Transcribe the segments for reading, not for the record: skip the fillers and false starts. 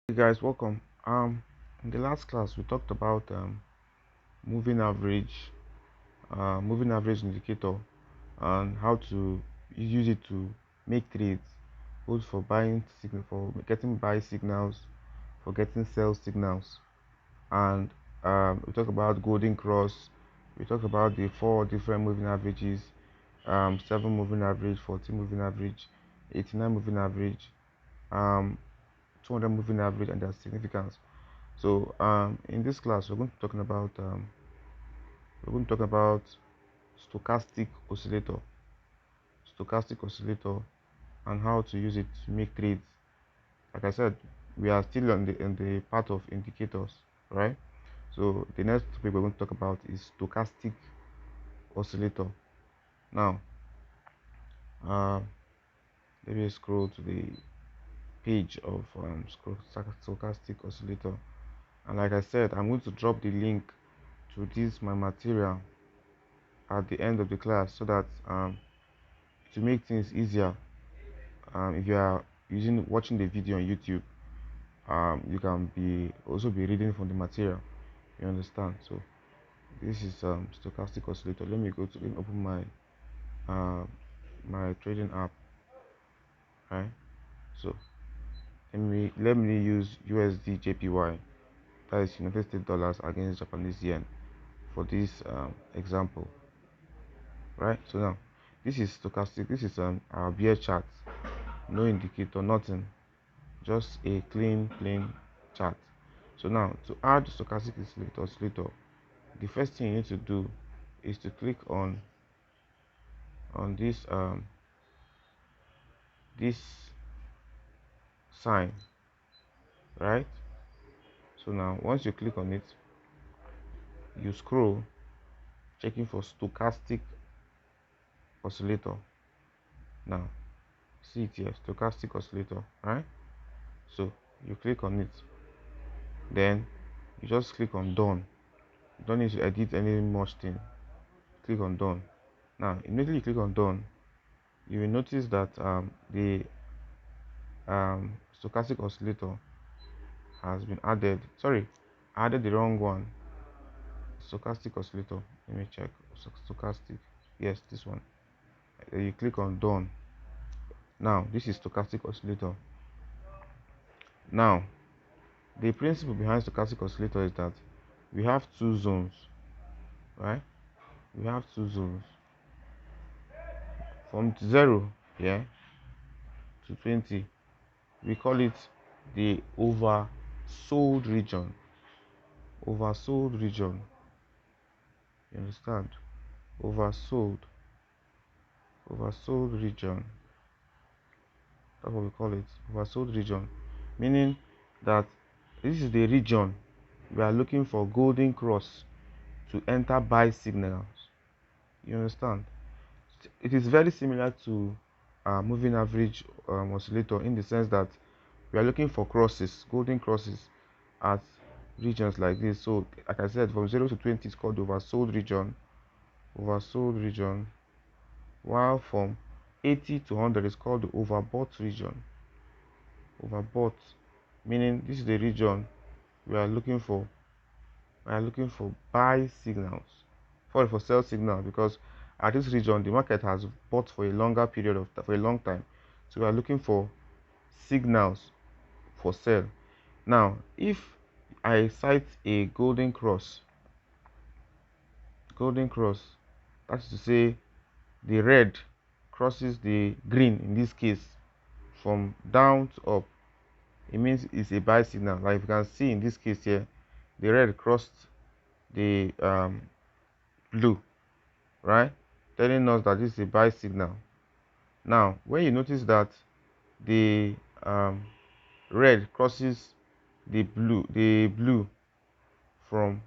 Hey guys, welcome. In the last class we talked about moving average, moving average indicator, and how to use it to make trades, both for buying signal, for getting buy signals, for getting sell signals, and we talked about golden cross. We talked about the four different moving averages, 7 moving average, 14 moving average, 89 moving average, um, 200 moving average, and their significance. So in this class we're going to talk about stochastic oscillator, stochastic oscillator, and how to use it to make trades. Like I said, we are still on the part of indicators, right? So the next topic we're going to talk about is stochastic oscillator. Now, uh, let me scroll to the page of stochastic oscillator, and like I said, I'm going to drop the link to this my material at the end of the class so that to make things easier, if you are watching the video on YouTube, you can be reading from the material. You understand? So this is stochastic oscillator. Let me open uh, my trading app, right? So let me use USD JPY, that is United States dollars against Japanese yen, for this example, right? So now this is stochastic. This is our bear chart, no indicator, nothing, just a clean plain chart. So now to add stochastic oscillator, the first thing you need to do is to click on this sign, right? So now once you click on it, you scroll, checking for stochastic oscillator. Now see it here, stochastic oscillator, right? So you click on it, then you just click on done. You don't need to edit any much thing. Click on done. Now immediately you click on done, you will notice that the stochastic oscillator has been added. Sorry, I added the wrong one. Stochastic oscillator, let me check. Stochastic, yes, this one. You click on done. Now this is stochastic oscillator. Now the principle behind stochastic oscillator is that we have two zones, right? We have two zones from 0 here to 20. We call it the oversold region. Oversold region, you understand? Oversold, oversold region, that's what we call it, oversold region, meaning that this is the region we are looking for golden cross to enter buy signals. You understand? It is very similar to moving average oscillator, in the sense that we are looking for crosses, golden crosses, at regions like this. So like I said, from 0 to 20 is called oversold region, oversold region, while from 80 to 100 is called the overbought region. Overbought, meaning this is the region we are looking for. We are looking for buy signals, for sell signal, because at this region the market has bought for a longer period of for a long time. So we are looking for signals for sell. Now if I cite a golden cross, that is to say the red crosses the green, in this case from down to up, it means it's a buy signal. Like you can see in this case here, the red crossed the blue, right, telling us that this is a buy signal. Now when you notice that the red crosses the blue from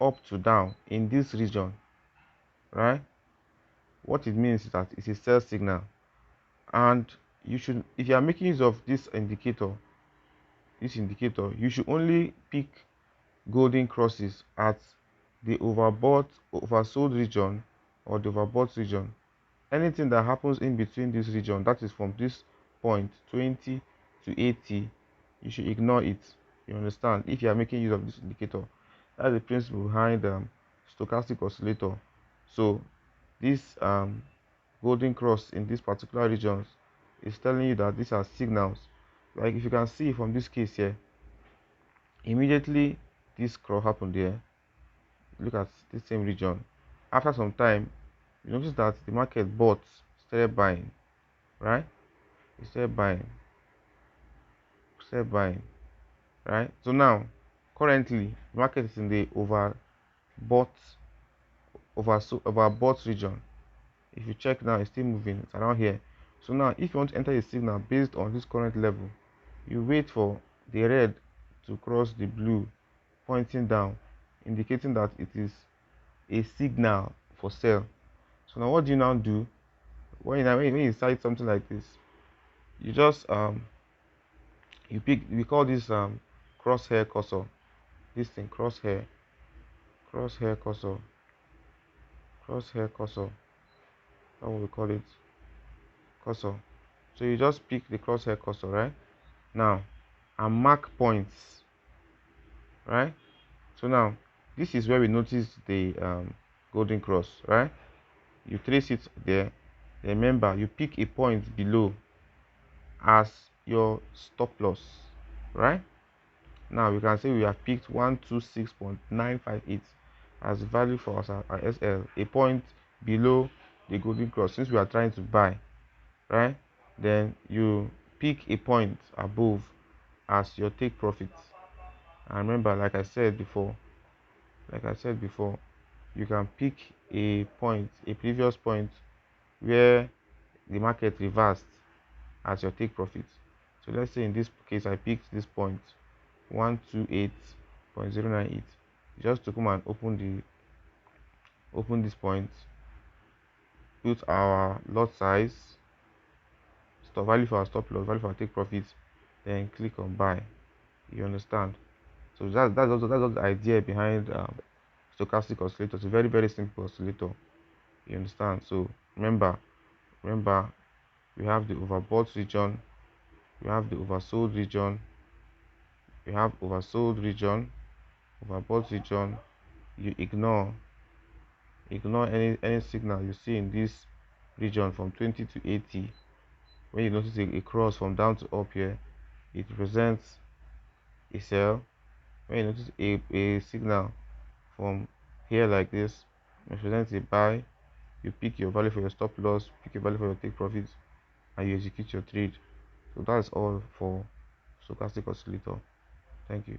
up to down in this region, right, what it means is that it's a sell signal. And you should, if you are making use of this indicator, you should only pick golden crosses at the oversold region, or the overbought region. Anything that happens in between this region, that is from this point 20 to 80, you should ignore it. You understand? If you are making use of this indicator, that's the principle behind stochastic oscillator. So this golden cross in this particular regions is telling you that these are signals. Like if you can see from this case here, immediately this cross happened there. Look at the same region. After some time, you notice that the market bought, started buying, right? It started buying, right? So now, currently, the market is in the overbought, overbought region. If you check now, it's still moving. It's around here. So now, if you want to enter a signal based on this current level, you wait for the red to cross the blue, pointing down, indicating that it is a signal for sale. So now, what do you now do when you sight something like this? You just you pick. We call this crosshair cursor. This thing crosshair cursor, crosshair cursor. That's what we call it, cursor. So you just pick the crosshair cursor, right? Now, and mark points, right? So now, this is where we notice the golden cross, right? You trace it there. Remember, you pick a point below as your stop loss, right? Now we can say we have picked 126.958 as value for our SL, a point below the golden cross since we are trying to buy, right? Then you pick a point above as your take profit. And remember, like I said before, you can pick a point, a previous point where the market reversed as your take profit. So let's say in this case I picked this point 128.098, just to come and open this point, put our lot size, stop value for our stop loss, value for our take profit, then click on buy. You understand? So that's also the idea behind stochastic oscillator. It's a very simple oscillator. You understand? So remember we have the overbought region, we have the oversold region, we have oversold region, overbought region. You ignore any signal you see in this region from 20 to 80. When you notice a cross from down to up here, it represents a sell. When you notice a signal from here like this, it represents a buy. You pick your value for your stop loss, pick your value for your take profits, and you execute your trade. So that's all for stochastic oscillator. Thank you.